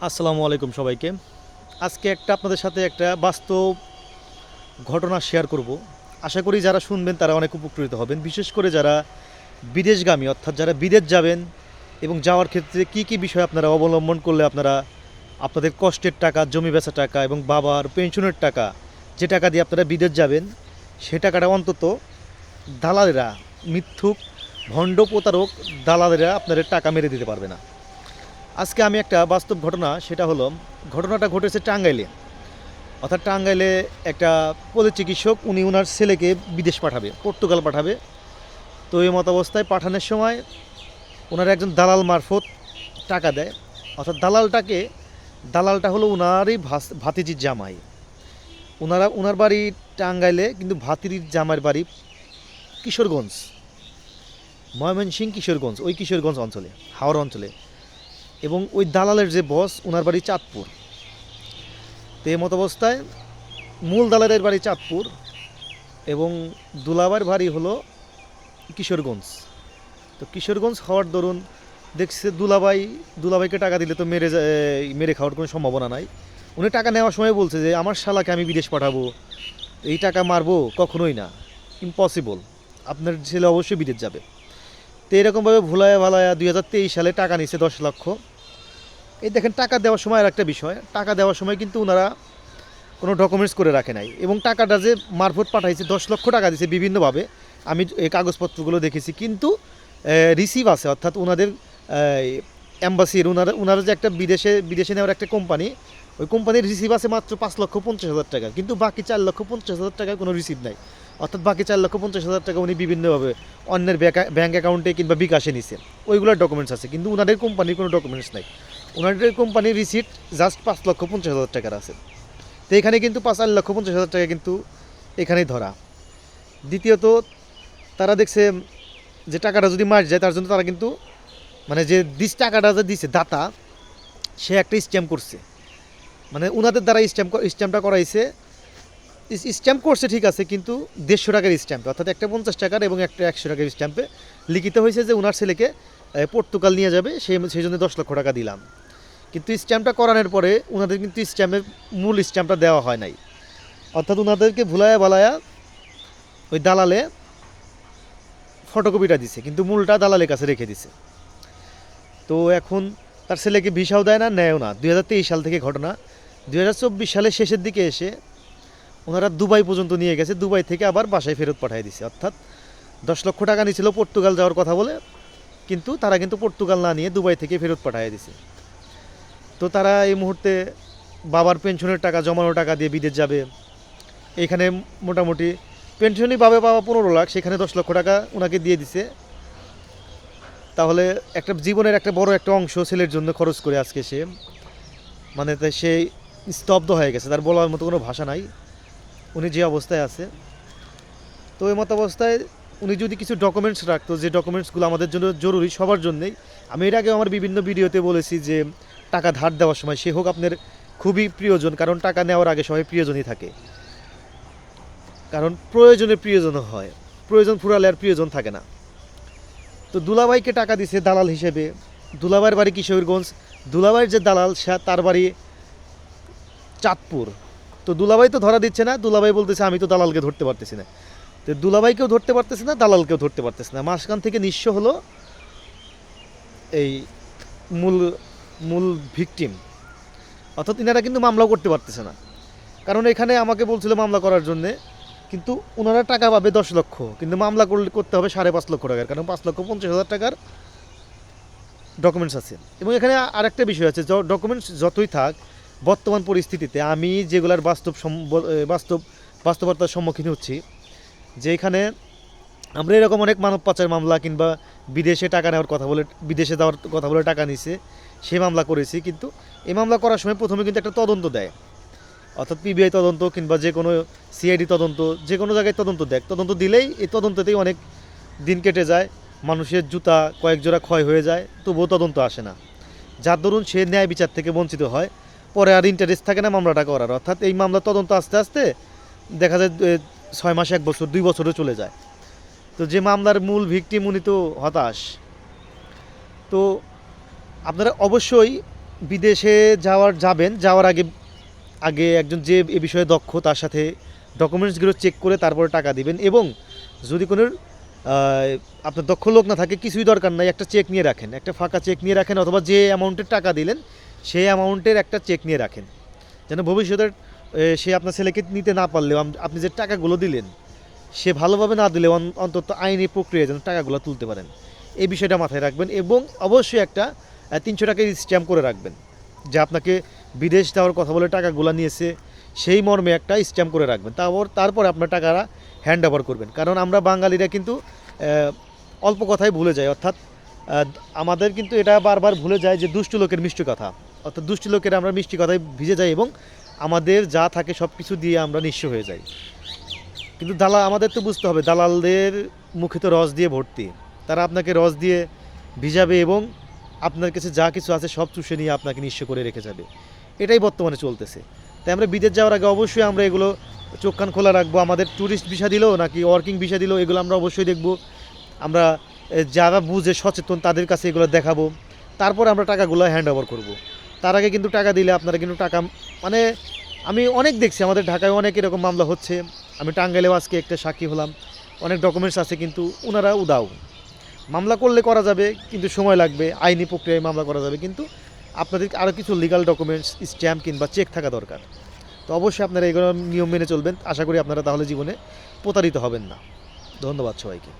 আসসালামু আলাইকুম সবাইকে। আজকে আপনাদের সাথে একটা বাস্তব ঘটনা শেয়ার করব। আশা করি যারা শুনবেন তারা অনেক উপকৃত হবেন। বিশেষ করে যারা বিদেশগামী, অর্থাৎ যারা বিদেশ যাবেন এবং যাওয়ার ক্ষেত্রে কি কি বিষয় আপনারা অবলম্বন করলে আপনারা আপনাদের কষ্টের টাকা, জমি বেচা টাকা এবং বাবার পেনশনের টাকা, যে টাকা দিয়ে আপনারা বিদেশ যাবেন, সে টাকাটা অন্তত দালালেরা, মিথ্যুক, ভণ্ড প্রতারক দালালেরা আপনাদের টাকা মেরে দিতে পারবে না। আজকে আমি একটা বাস্তব ঘটনা, সেটা হলো ঘটনাটা ঘটেছে টাঙ্গাইলে। অর্থাৎ টাঙ্গাইলে একটা পল্লী চিকিৎসক, উনি ওনার ছেলেকে বিদেশ পাঠাবে, পর্তুগাল পাঠাবে। তো এই মত অবস্থায় পাঠানোর সময় ওনার একজন দালাল মারফত টাকা দেয়। অর্থাৎ দালালটা হলো ওনারই ভাতিজির জামাই। ওনার বাড়ি টাঙ্গাইলে, কিন্তু ভাতিজির জামাইয়ের বাড়ি কিশোরগঞ্জ, ময়মনসিংহ কিশোরগঞ্জ, ওই কিশোরগঞ্জ অঞ্চলে, হাওড়া অঞ্চলে। এবং ওই দালালের যে বস, ওনার বাড়ি চাঁদপুর। তো এই মত অবস্থায় মূল দালালের বাড়ি চাঁদপুর এবং দুলাভাইয়ের বাড়ি হলো কিশোরগঞ্জ। তো কিশোরগঞ্জ হওয়ার দরুন দেখছে দুলাভাইকে টাকা দিলে তো মেরে খাওয়ার কোনো সম্ভাবনা নাই। উনি টাকা নেওয়ার সময় বলছে যে আমার শালাকে আমি বিদেশ পাঠাবো, এই টাকা মারবো, কখনোই না, ইম্পসিবল, আপনার ছেলে অবশ্যই বিদেশ যাবে। তো এরকমভাবে ভুলায়া ভালায়া 2023 সালে টাকা নিচ্ছে 10 লক্ষ। এই দেখেন, টাকা দেওয়ার সময় আর একটা বিষয়, টাকা দেওয়ার সময় কিন্তু ওনারা কোনো ডকুমেন্টস করে রাখে নাই। এবং টাকাটা যে মারফত পাঠাইছে, 10 লক্ষ টাকা দিয়েছে বিভিন্নভাবে, আমি এই কাগজপত্রগুলো দেখেছি। কিন্তু রিসিভ আছে, অর্থাৎ ওনাদের অ্যাম্বাসির, ওনারা যে একটা বিদেশে নেওয়ার একটা কোম্পানি, ওই কোম্পানির রিসিভ আছে মাত্র 5,50,000 টাকা, কিন্তু বাকি 4,50,000 টাকার কোনো রিসিভ নাই। অর্থাৎ বাকি 4,50,000 টাকা উনি বিভিন্নভাবে অন্যের ব্যাঙ্ক অ্যাকাউন্টে কিংবা বিকাশে নিছে, ওইগুলোর ডকুমেন্টস আছে, কিন্তু ওনাদের কোম্পানির কোনো ডকুমেন্টস নাই। ওনাদের কোম্পানির রিসিট জাস্ট 5,50,000 টাকার আছে। তো এখানে কিন্তু 4,50,000 টাকা কিন্তু এখানেই ধরা। দ্বিতীয়ত, তারা দেখছে যে টাকাটা যদি মার যায়, তার জন্য তারা কিন্তু মানে যে টাকাটা যে দিছে দাতা, সে একটা স্ট্যাম্প করছে, মানে ওনাদের দ্বারা স্ট্যাম্পটা করাইছে। স্ট্যাম্প করছে ঠিক আছে, কিন্তু 150 টাকার স্ট্যাম্পে, অর্থাৎ একটা 50 টাকার এবং একটা 100 টাকার স্ট্যাম্পে লিখিত হয়েছে যে ওনার ছেলেকে পর্তুগাল নিয়ে যাবে, সেই জন্য 10 লক্ষ টাকা দিলাম। কিন্তু স্ট্যাম্পটা করানোর পরে ওনাদের কিন্তু স্ট্যাম্পের মূল স্ট্যাম্পটা দেওয়া হয় নাই। অর্থাৎ ওনাদেরকে ভুলায়া বালায়া ওই দালালে ফটোকপিটা দিছে, কিন্তু মূলটা দালালের কাছে রেখে দিছে। তো এখন তার ছেলেকে ভিসাও দেয় না, নেয়ও না। 2023 সাল থেকে ঘটনা। 2024 সালের শেষের দিকে এসে ওনারা দুবাই পর্যন্ত নিয়ে গেছে, দুবাই থেকে আবার বাসায় ফেরত পাঠিয়ে দিছে। অর্থাৎ 10 লক্ষ টাকা নিয়েছিল পর্তুগাল যাওয়ার কথা বলে, কিন্তু তারা কিন্তু পর্তুগাল না নিয়ে দুবাই থেকে ফেরত পাঠিয়ে দিছে। তো তারা এই মুহূর্তে বাবার পেনশনের টাকা, জমানো টাকা দিয়ে বিদেশ যাবে। এখানে মোটামুটি পেনশনই পাবে বাবা 15 লাখ, সেখানে 10 লক্ষ টাকা ওনাকে দিয়ে দিছে। তাহলে একটা জীবনের একটা বড় একটা অংশ ছেলের জন্য খরচ করে আজকে সে, মানে সে স্তব্ধ হয়ে গেছে, তার বলার মতো কোনো ভাষা নাই, উনি যে অবস্থায় আছে। তো এই মতো অবস্থায় উনি যদি কিছু ডকুমেন্টস রাখতো, যে ডকুমেন্টসগুলো আমাদের জন্য জরুরি, সবার জন্যই। আমি এর আগে আমার বিভিন্ন ভিডিওতে বলেছি যে টাকা ধার দেওয়ার সময়, সে হোক আপনার খুবই প্রিয়জন, কারণ টাকা নেওয়ার আগে সবাই প্রিয়জনই থাকে, কারণ প্রয়োজনে প্রিয়জন হয়, প্রয়োজন ফুরালে আর প্রিয়জন থাকে না। তো দুলাভাইকে টাকা দিছে দালাল হিসেবে। দুলাভাইয়ের বাড়ি কিশোরগঞ্জ, দুলাভাইয়ের যে দালাল সে, তার বাড়ি চাঁদপুর। তো দুলাভাই তো ধরা দিচ্ছে না, দুলাভাই বলতেছে আমি তো দালালকে ধরতে পারতেছি না। তো দুলাভাইকেও ধরতে পারতেছে না, দালালকেও ধরতে পারতেছে না। মাঝখান থেকে নিঃস্ব হলো এই মূল মূল ভিকটিম। অর্থাৎ ইনারা কিন্তু মামলাও করতে পারতেছে না, কারণ এখানে আমাকে বলছিল মামলা করার জন্যে, কিন্তু ওনারা টাকা পাবে 10 লক্ষ, কিন্তু মামলা করতে হবে 5.5 লক্ষ টাকার, কারণ 5,50,000 টাকার ডকুমেন্টস আছে। এবং এখানে আরেকটা বিষয় আছে, ডকুমেন্টস যতই থাক, বর্তমান পরিস্থিতিতে আমি যেগুলার বাস্তবতার সম্মুখীন হচ্ছি, যে এখানে আমরা এরকম অনেক মানব পাচার মামলা কিংবা বিদেশে টাকা নেওয়ার কথা বলে, বিদেশে যাওয়ার কথা বলে টাকা নিছে, সে মামলা করেছি। কিন্তু এই মামলা করার সময় প্রথমে কিন্তু একটা তদন্ত দেয়, অর্থাৎ পিবিআই তদন্ত কিংবা যে কোনো সিআইডি তদন্ত, যে কোনো জায়গায় তদন্ত দেয়। তদন্ত দিলেই এই তদন্ততেই অনেক দিন কেটে যায়, মানুষের জুতা কয়েক জোড়া ক্ষয় হয়ে যায়, তবুও তদন্ত আসে না, যার দরুন সে ন্যায় বিচার থেকে বঞ্চিত হয়। পরে আর ইন্টারেস্ট থাকে না মামলাটা করার। অর্থাৎ এই মামলা তদন্ত আস্তে আস্তে দেখা যায় 6 মাস, 1 বছর, 2 বছরও চলে যায়। তো যে মামলার মূল ভিকটিম, উনি তো হতাশ। তো আপনারা অবশ্যই বিদেশে যাওয়ার আগে আগে একজন যে এ বিষয়ে দক্ষ তার সাথে ডকুমেন্টসগুলো চেক করে তারপরে টাকা দিবেন। এবং যদি কোনো আপনার দক্ষ লোক না থাকে, কিছুই দরকার নাই, একটা চেক নিয়ে রাখেন, একটা ফাঁকা চেক নিয়ে রাখেন, অথবা যে অ্যামাউন্টের টাকা দিলেন সেই অ্যামাউন্টের একটা চেক নিয়ে রাখেন, যেন ভবিষ্যতে সে আপনার ছেলেকে নিতে না পারলেও আপনি যে টাকাগুলো দিলেন সে ভালোভাবে না দিলেও অন্তত আইনি প্রক্রিয়ায় যেন টাকাগুলো তুলতে পারেন, এই বিষয়টা মাথায় রাখবেন। এবং অবশ্যই একটা 300 টাকার স্ট্যাম্প করে রাখবেন, যে আপনাকে বিদেশ যাওয়ার কথা বলে টাকাগুলো নিয়েছে সেই মর্মে একটা স্ট্যাম্প করে রাখবেন। তারপরে আপনার টাকাটা হ্যান্ড ওভার করবেন। কারণ আমরা বাঙালিরা কিন্তু অল্প কথাই ভুলে যাই, অর্থাৎ আমাদের কিন্তু এটা বারবার ভুলে যায় যে দুষ্ট লোকের মিষ্টি কথা, অর্থাৎ দুষ্ট লোকের আমরা মিষ্টি কথায় ভিজে যাই এবং আমাদের যা থাকে সব কিছু দিয়ে আমরা নিঃস্ব হয়ে যাই। কিন্তু আমাদের তো বুঝতে হবে, দালালদের মুখে তো রস দিয়ে ভর্তি, তারা আপনাকে রস দিয়ে ভিজাবে এবং আপনার কাছে যা কিছু আছে সব চুষে নিয়ে আপনাকে নিঃস্ব করে রেখে যাবে। এটাই বর্তমানে চলতেছে। তাই আমরা বিদেশ যাওয়ার আগে অবশ্যই আমরা এগুলো চোখ কান খোলা রাখবো। আমাদের ট্যুরিস্ট ভিসা দিলো নাকি ওয়ার্কিং ভিসা দিলো, এগুলো আমরা অবশ্যই দেখব। আমরা যারা বুঝে সচেতন তাদের কাছে এগুলো দেখাবো, তারপর আমরা টাকাগুলো হ্যান্ড ওভার করবো। তার আগে কিন্তু টাকা দিলে আপনারা কিন্তু টাকা, মানে আমি অনেক দেখছি আমাদের ঢাকায় অনেক এরকম মামলা হচ্ছে। আমি টাঙ্গাইলেও আজকে একটা সাক্ষী হলাম, অনেক ডকুমেন্টস আছে কিন্তু ওনারা উদাও। মামলা করলে করা যাবে, কিন্তু সময় লাগবে, আইনি প্রক্রিয়ায় মামলা করা যাবে, কিন্তু আপনাদের আরও কিছু লিগাল ডকুমেন্টস, স্ট্যাম্প কিংবা চেক থাকা দরকার। তো অবশ্যই আপনারা এগুলো নিয়ম মেনে চলবেন, আশা করি আপনারা তাহলে জীবনে প্রতারিত হবেন না। ধন্যবাদ সবাইকে।